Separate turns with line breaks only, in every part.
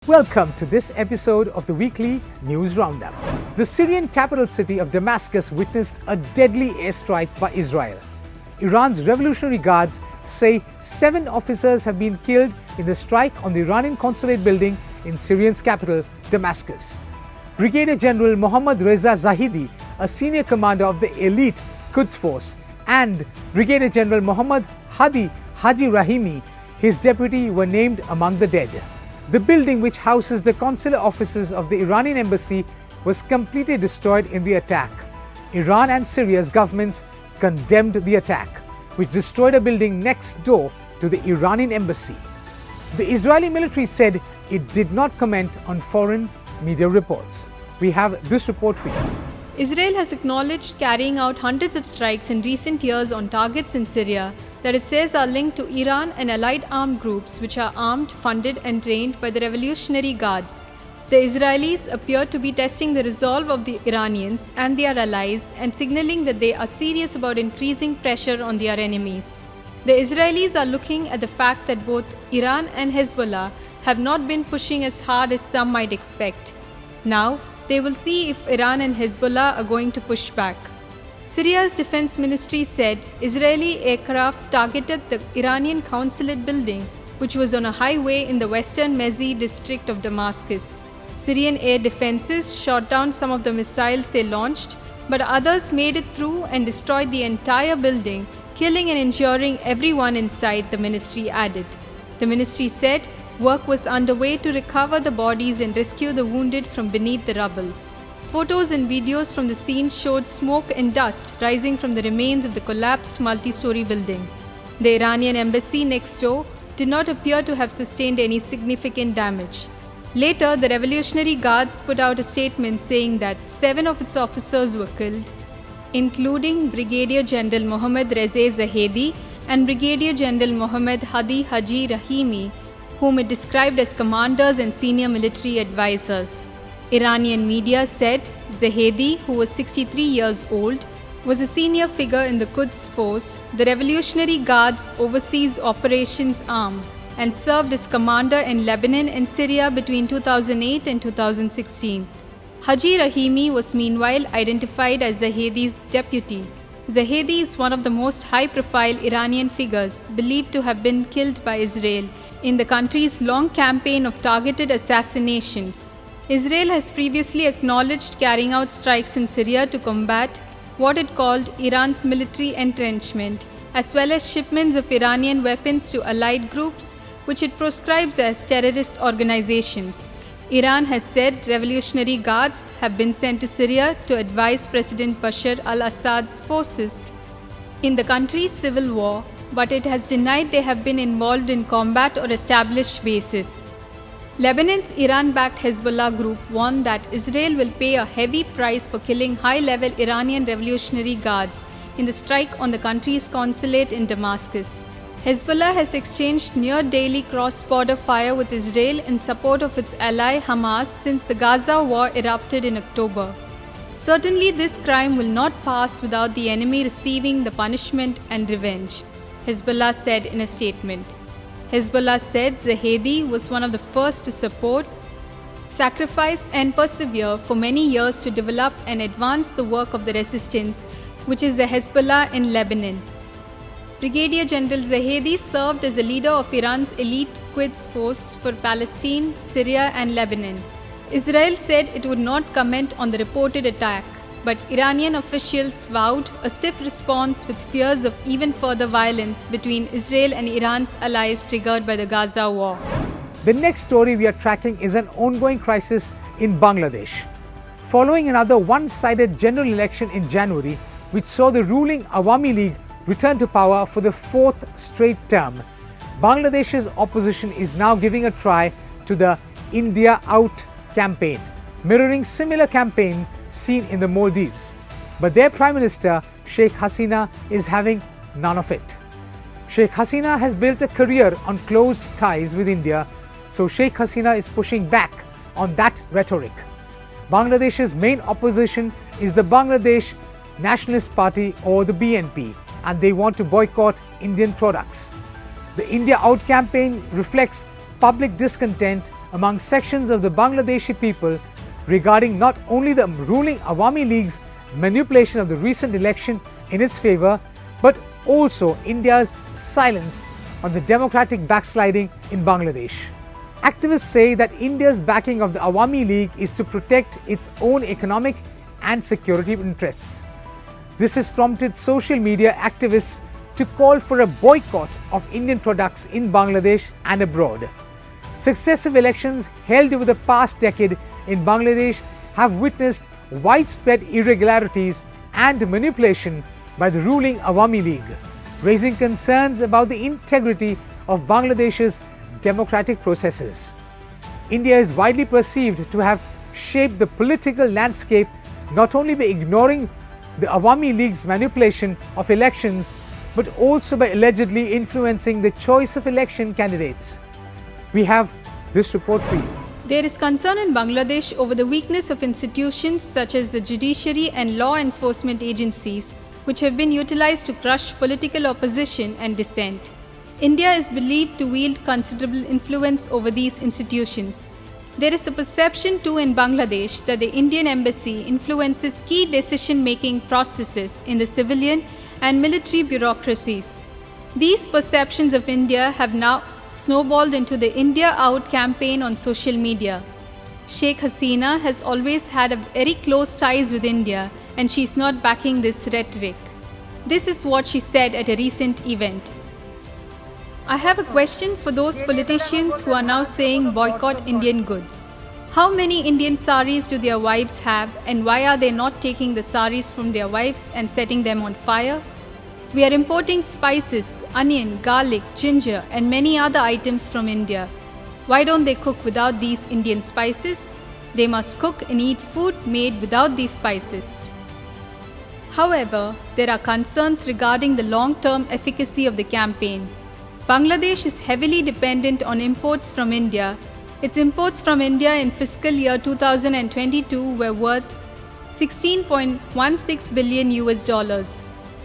Welcome to this episode of the weekly News Roundup. The Syrian capital city of Damascus witnessed a deadly airstrike by Israel. Iran's Revolutionary Guards say 7 officers have been killed in the strike on the Iranian consulate building in Syrian's capital, Damascus. Brigadier General Mohammad Reza Zahedi, a senior commander of the elite Quds Force, and Brigadier General Mohammad Hadi Haji Rahimi, his deputy, were named among the dead. The building, which houses the consular offices of the Iranian embassy, was completely destroyed in the attack. Iran and Syria's governments condemned the attack, which destroyed a building next door to the Iranian embassy. The Israeli military said it did not comment on foreign media reports. We have this report for you.
Israel has acknowledged carrying out hundreds of strikes in recent years on targets in Syria that it says are linked to Iran and allied armed groups which are armed, funded and trained by the Revolutionary Guards. The Israelis appear to be testing the resolve of the Iranians and their allies and signaling that they are serious about increasing pressure on their enemies. The Israelis are looking at the fact that both Iran and Hezbollah have not been pushing as hard as some might expect. Now, they will see if Iran and Hezbollah are going to push back. Syria's defense ministry said Israeli aircraft targeted the Iranian consulate building, which was on a highway in the western Mezi district of Damascus. Syrian air defenses shot down some of the missiles they launched, but others made it through and destroyed the entire building, killing and injuring everyone inside, the ministry added. The ministry said work was underway to recover the bodies and rescue the wounded from beneath the rubble. Photos and videos from the scene showed smoke and dust rising from the remains of the collapsed multi-story building. The Iranian embassy next door did not appear to have sustained any significant damage. Later, the Revolutionary Guards put out a statement saying that 7 of its officers were killed, including Brigadier General Mohammad Reza Zahedi and Brigadier General Mohammad Hadi Haji Rahimi, whom it described as commanders and senior military advisors. Iranian media said Zahedi, who was 63 years old, was a senior figure in the Quds Force, the Revolutionary Guards' overseas operations arm, and served as commander in Lebanon and Syria between 2008 and 2016. Haji Rahimi was meanwhile identified as Zahedi's deputy. Zahedi is one of the most high-profile Iranian figures believed to have been killed by Israel in the country's long campaign of targeted assassinations. Israel has previously acknowledged carrying out strikes in Syria to combat what it called Iran's military entrenchment, as well as shipments of Iranian weapons to allied groups, which it proscribes as terrorist organizations. Iran has said Revolutionary Guards have been sent to Syria to advise President Bashar al-Assad's forces in the country's civil war, but it has denied they have been involved in combat or established bases. Lebanon's Iran-backed Hezbollah group warned that Israel will pay a heavy price for killing high-level Iranian Revolutionary Guards in the strike on the country's consulate in Damascus. Hezbollah has exchanged near-daily cross-border fire with Israel in support of its ally Hamas since the Gaza war erupted in October. Certainly, this crime will not pass without the enemy receiving the punishment and revenge, Hezbollah said in a statement. Hezbollah said Zahedi was one of the first to support, sacrifice and persevere for many years to develop and advance the work of the resistance, which is the Hezbollah in Lebanon. Brigadier General Zahedi served as the leader of Iran's elite Quds Force for Palestine, Syria and Lebanon. Israel said it would not comment on the reported attack, but Iranian officials vowed a stiff response with fears of even further violence between Israel and Iran's allies triggered by the Gaza war.
The next story we are tracking is an ongoing crisis in Bangladesh. Following another one-sided general election in January, which saw the ruling Awami League return to power for the 4th straight term, Bangladesh's opposition is now giving a try to the India Out campaign, mirroring similar campaign seen in the Maldives. But their Prime Minister, Sheikh Hasina, is having none of it. Sheikh Hasina has built a career on close ties with India, so Sheikh Hasina is pushing back on that rhetoric. Bangladesh's main opposition is the Bangladesh Nationalist Party, or the BNP, and they want to boycott Indian products. The India Out campaign reflects public discontent among sections of the Bangladeshi people regarding not only the ruling Awami League's manipulation of the recent election in its favor, but also India's silence on the democratic backsliding in Bangladesh. Activists say that India's backing of the Awami League is to protect its own economic and security interests. This has prompted social media activists to call for a boycott of Indian products in Bangladesh and abroad. Successive elections held over the past decade in Bangladesh have witnessed widespread irregularities and manipulation by the ruling Awami League, raising concerns about the integrity of Bangladesh's democratic processes. India is widely perceived to have shaped the political landscape not only by ignoring the Awami League's manipulation of elections, but also by allegedly influencing the choice of election candidates. We have this report for you.
There is concern in Bangladesh over the weakness of institutions such as the judiciary and law enforcement agencies, which have been utilized to crush political opposition and dissent. India is believed to wield considerable influence over these institutions. There is a perception too in Bangladesh that the Indian embassy influences key decision-making processes in the civilian and military bureaucracies. These perceptions of India have now snowballed into the India Out campaign on social media. Sheikh Hasina has always had a very close ties with India, and she is not backing this rhetoric. This is what she said at a recent event. I have a question for those politicians who are now saying boycott Indian goods. How many Indian saris do their wives have, and why are they not taking the saris from their wives and setting them on fire? We are importing spices, onion, garlic, ginger and many other items from India. Why don't they cook without these Indian spices? They must cook and eat food made without these spices. However, there are concerns regarding the long-term efficacy of the campaign. Bangladesh is heavily dependent on imports from India. Its imports from India in fiscal year 2022 were worth $16.16 billion.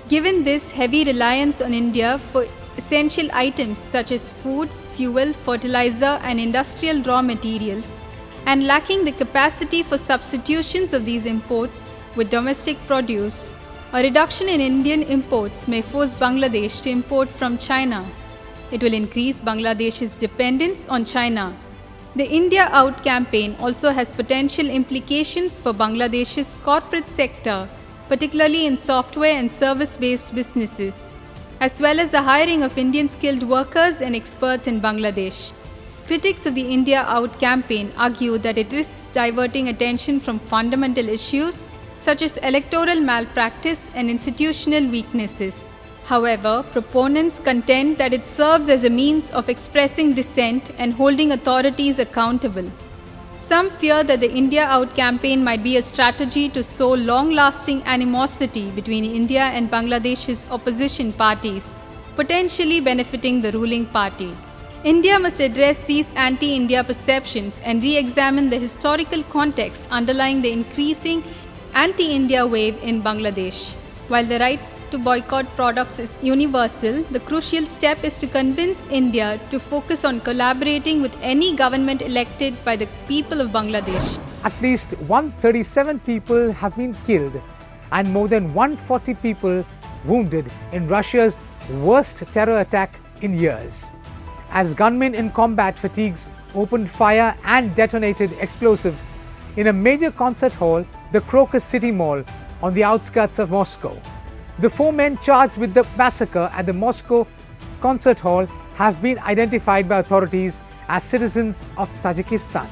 Given this heavy reliance on India for essential items such as food, fuel, fertilizer and industrial raw materials, and lacking the capacity for substitutions of these imports with domestic produce, a reduction in Indian imports may force Bangladesh to import from China. It will increase Bangladesh's dependence on China. The India Out campaign also has potential implications for Bangladesh's corporate sector, particularly in software and service-based businesses, as well as the hiring of Indian skilled workers and experts in Bangladesh. Critics of the India Out campaign argue that it risks diverting attention from fundamental issues such as electoral malpractice and institutional weaknesses. However, proponents contend that it serves as a means of expressing dissent and holding authorities accountable. Some fear that the India Out campaign might be a strategy to sow long-lasting animosity between India and Bangladesh's opposition parties, potentially benefiting the ruling party. India must address these anti-India perceptions and re-examine the historical context underlying the increasing anti-India wave in Bangladesh. While the right to boycott products is universal, the crucial step is to convince India to focus on collaborating with any government elected by the people of Bangladesh.
At least 137 people have been killed and more than 140 people wounded in Russia's worst terror attack in years, as gunmen in combat fatigues opened fire and detonated explosives in a major concert hall, the Crocus City Mall, on the outskirts of Moscow. The 4 men charged with the massacre at the Moscow concert hall have been identified by authorities as citizens of Tajikistan,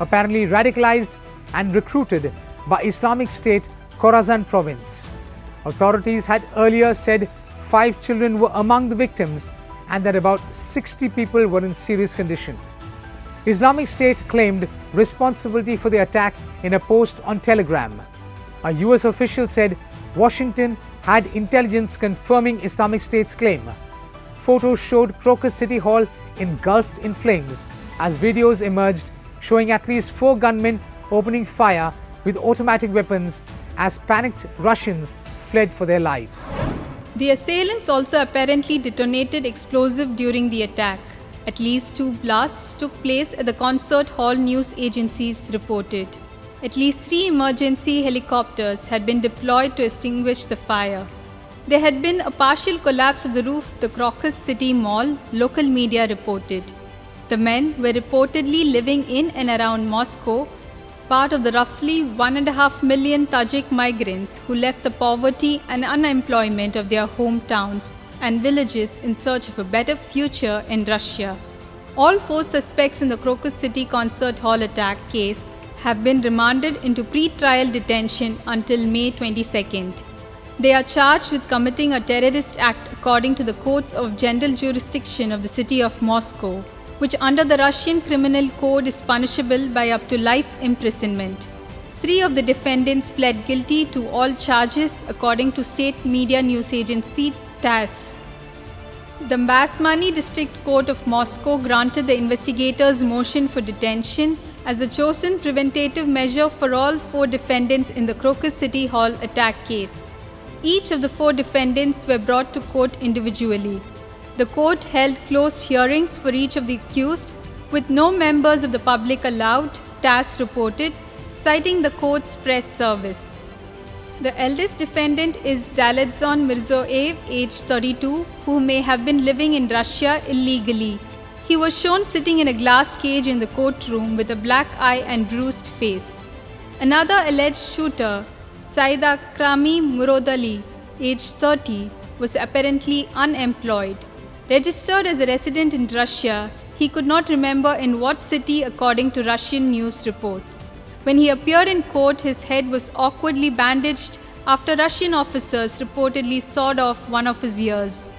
apparently radicalized and recruited by Islamic State Khorasan province. Authorities had earlier said 5 children were among the victims and that about 60 people were in serious condition. Islamic State claimed responsibility for the attack in a post on Telegram. A US official said Washington had intelligence confirming Islamic State's claim. Photos showed Crocus City Hall engulfed in flames as videos emerged showing at least 4 gunmen opening fire with automatic weapons as panicked Russians fled for their lives.
The assailants also apparently detonated explosive during the attack. At least 2 blasts took place at the concert hall, news agencies reported. At least 3 emergency helicopters had been deployed to extinguish the fire. There had been a partial collapse of the roof of the Crocus City Mall, local media reported. The men were reportedly living in and around Moscow, part of the roughly 1.5 million Tajik migrants who left the poverty and unemployment of their hometowns and villages in search of a better future in Russia. All 4 suspects in the Crocus City concert hall attack case have been remanded into pre-trial detention until May 22nd. They are charged with committing a terrorist act according to the courts of general jurisdiction of the city of Moscow, which under the Russian Criminal Code is punishable by up to life imprisonment. 3 of the defendants pled guilty to all charges according to state media news agency TASS. The Basmani District Court of Moscow granted the investigators' motion for detention as the chosen preventative measure for all 4 defendants in the Crocus City Hall attack case. Each of the 4 defendants were brought to court individually. The court held closed hearings for each of the accused, with no members of the public allowed, TASS reported, citing the court's press service. The eldest defendant is Daledzon Mirzoev, aged 32, who may have been living in Russia illegally. He was shown sitting in a glass cage in the courtroom with a black eye and bruised face. Another alleged shooter, Said Akrami Murodali, aged 30, was apparently unemployed. Registered as a resident in Russia, he could not remember in what city according to Russian news reports. When he appeared in court, his head was awkwardly bandaged after Russian officers reportedly sawed off one of his ears.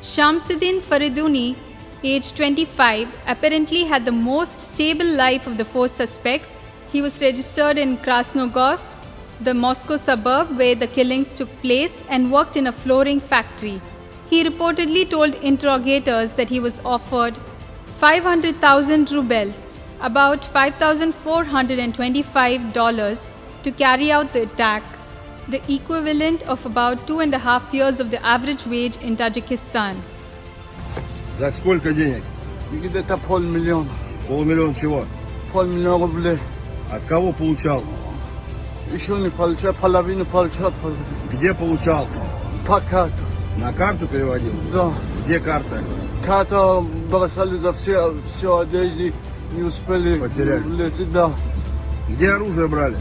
Shamsuddin Fariduni, aged 25, apparently had the most stable life of the 4 suspects. He was registered in Krasnogorsk, the Moscow suburb where the killings took place, and worked in a flooring factory. He reportedly told interrogators that he was offered 500,000 rubles, about $5,425, to carry out the attack, the equivalent of about 2.5 years of the average wage in Tajikistan.
За сколько денег?
Где-то $500,000.
$500,000 чего?
$500,000 рублей.
От кого получал?
Еще не получал, половину получал.
Где получал?
По карту.
На карту переводил?
Да.
Где карта?
Карта бросали за все одежды, не успели.
Потеряли.
Влезть, да.
Где оружие брали?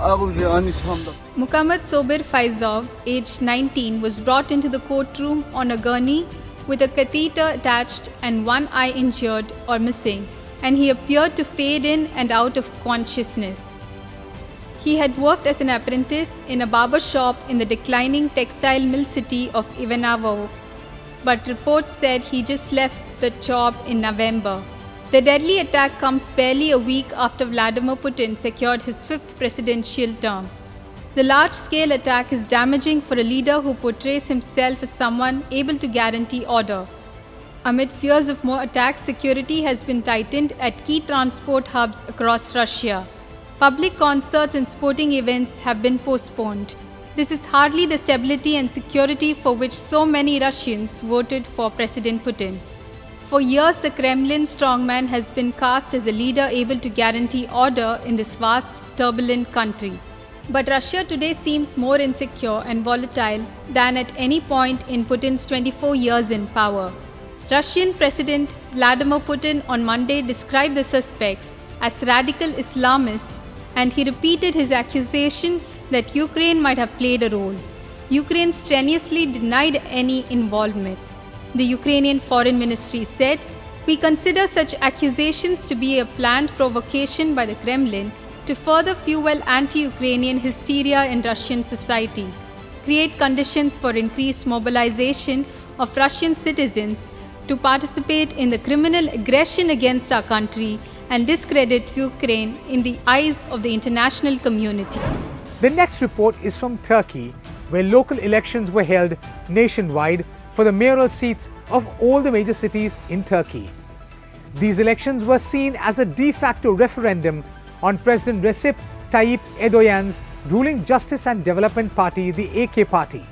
Оружие они сам.
Muhammad Sobir Faizov, aged 19, was brought into the courtroom on a gurney with a catheter attached and one eye injured or missing, and he appeared to fade in and out of consciousness. He had worked as an apprentice in a barber shop in the declining textile mill city of Ivanovo, but reports said he just left the job in November. The deadly attack comes barely a week after Vladimir Putin secured his 5th presidential term. The large-scale attack is damaging for a leader who portrays himself as someone able to guarantee order. Amid fears of more attacks, security has been tightened at key transport hubs across Russia. Public concerts and sporting events have been postponed. This is hardly the stability and security for which so many Russians voted for President Putin. For years, the Kremlin strongman has been cast as a leader able to guarantee order in this vast, turbulent country. But Russia today seems more insecure and volatile than at any point in Putin's 24 years in power. Russian President Vladimir Putin on Monday described the suspects as radical Islamists, and he repeated his accusation that Ukraine might have played a role. Ukraine strenuously denied any involvement. The Ukrainian Foreign Ministry said, "We consider such accusations to be a planned provocation by the Kremlin to further fuel anti-Ukrainian hysteria in Russian society, create conditions for increased mobilization of Russian citizens to participate in the criminal aggression against our country, and discredit Ukraine in the eyes of the international community."
The next report is from Turkey, where local elections were held nationwide for the mayoral seats of all the major cities in Turkey. These elections were seen as a de facto referendum on President Recep Tayyip Erdogan's ruling Justice and Development Party, the AK Party.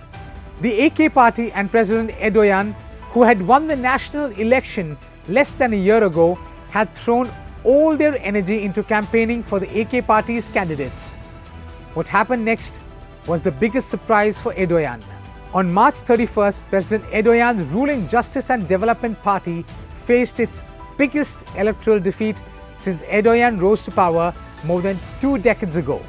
The AK Party and President Erdogan, who had won the national election less than a year ago, had thrown all their energy into campaigning for the AK party's candidates. What happened next was the biggest surprise for Erdogan. On March 31st, President Erdogan's ruling Justice and Development Party faced its biggest electoral defeat since Erdogan rose to power more than 2 decades ago.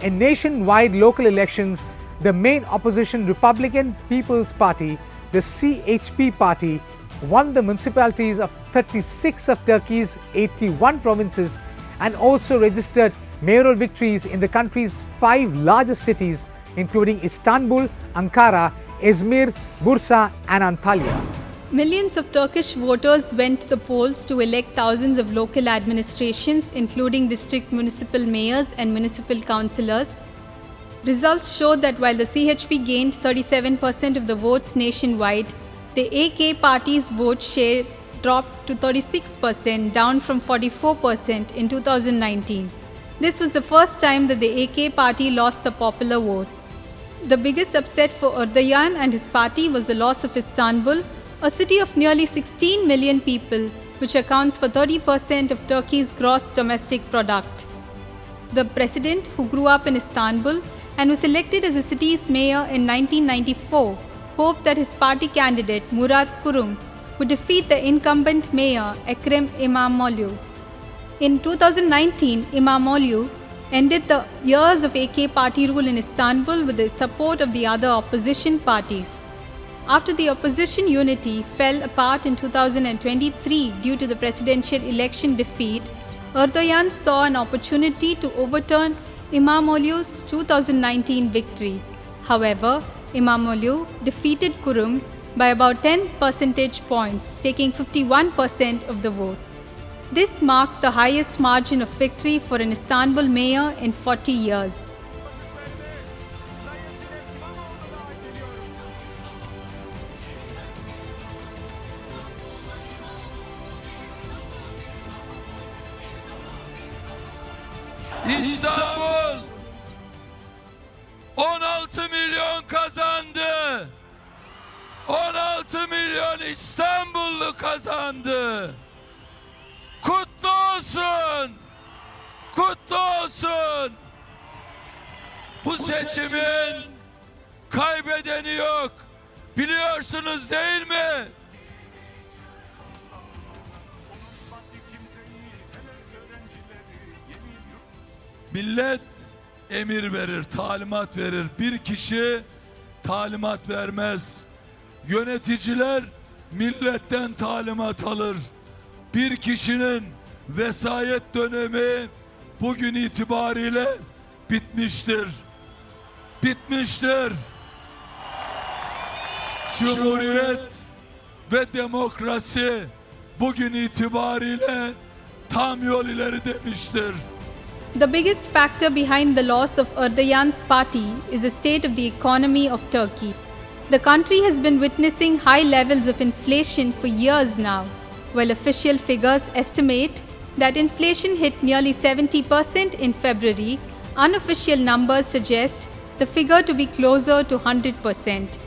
In nationwide local elections, the main opposition Republican People's Party, the CHP party, won the municipalities of 36 of Turkey's 81 provinces and also registered mayoral victories in the country's 5 largest cities, including Istanbul, Ankara, Izmir, Bursa and Antalya.
Millions of Turkish voters went to the polls to elect thousands of local administrations, including district municipal mayors and municipal councillors. Results showed that while the CHP gained 37% of the votes nationwide, the AK party's vote share dropped to 36%, down from 44% in 2019. This was the first time that the AK party lost the popular vote. The biggest upset for Erdogan and his party was the loss of Istanbul, a city of nearly 16 million people, which accounts for 30% of Turkey's gross domestic product. The president, who grew up in Istanbul and was elected as the city's mayor in 1994, hoped that his party candidate Murat Kurum would defeat the incumbent mayor Ekrem İmamoğlu. In 2019, İmamoğlu ended the years of AK party rule in Istanbul with the support of the other opposition parties. After the opposition unity fell apart in 2023 due to the presidential election defeat, Erdogan saw an opportunity to overturn İmamoğlu's 2019 victory. However, İmamoğlu defeated Kurum by about 10 percentage points, taking 51% of the vote. This marked the highest margin of victory for an Istanbul mayor in 40 years.
İstanbul 16 milyon kazandı. 16 milyon İstanbullu kazandı. Kutlu olsun. Kutlu olsun. Bu seçimin kaybedeni yok. Biliyorsunuz değil mi? Millet emir verir, talimat verir. Bir kişi talimat vermez. Yöneticiler milletten talimat alır. Bir kişinin vesayet dönemi bugün itibariyle bitmiştir. Bitmiştir. Cumhuriyet ve demokrasi bugün itibariyle tam yol ileri demiştir.
The biggest factor behind the loss of Erdogan's party is the state of the economy of Turkey. The country has been witnessing high levels of inflation for years now. While official figures estimate that inflation hit nearly 70% in February, unofficial numbers suggest the figure to be closer to 100%.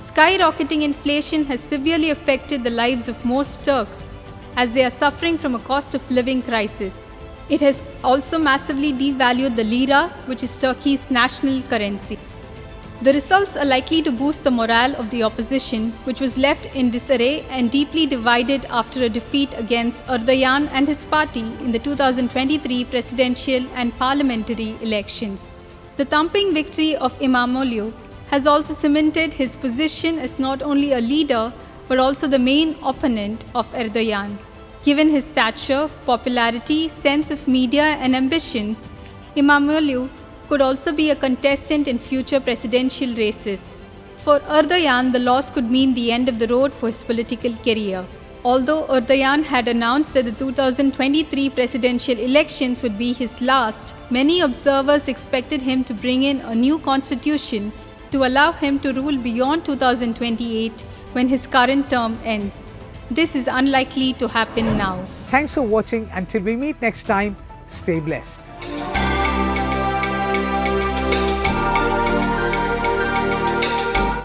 Skyrocketing inflation has severely affected the lives of most Turks, as they are suffering from a cost of living crisis. It has also massively devalued the lira, which is Turkey's national currency. The results are likely to boost the morale of the opposition, which was left in disarray and deeply divided after a defeat against Erdogan and his party in the 2023 presidential and parliamentary elections. The thumping victory of İmamoğlu has also cemented his position as not only a leader but also the main opponent of Erdogan. Given his stature, popularity, sense of media and ambitions, İmamoğlu could also be a contestant in future presidential races. For Erdogan, the loss could mean the end of the road for his political career. Although Erdogan had announced that the 2023 presidential elections would be his last, many observers expected him to bring in a new constitution to allow him to rule beyond 2028 when his current term ends. This is unlikely to happen now.
Thanks for watching. Until we meet next time, stay blessed.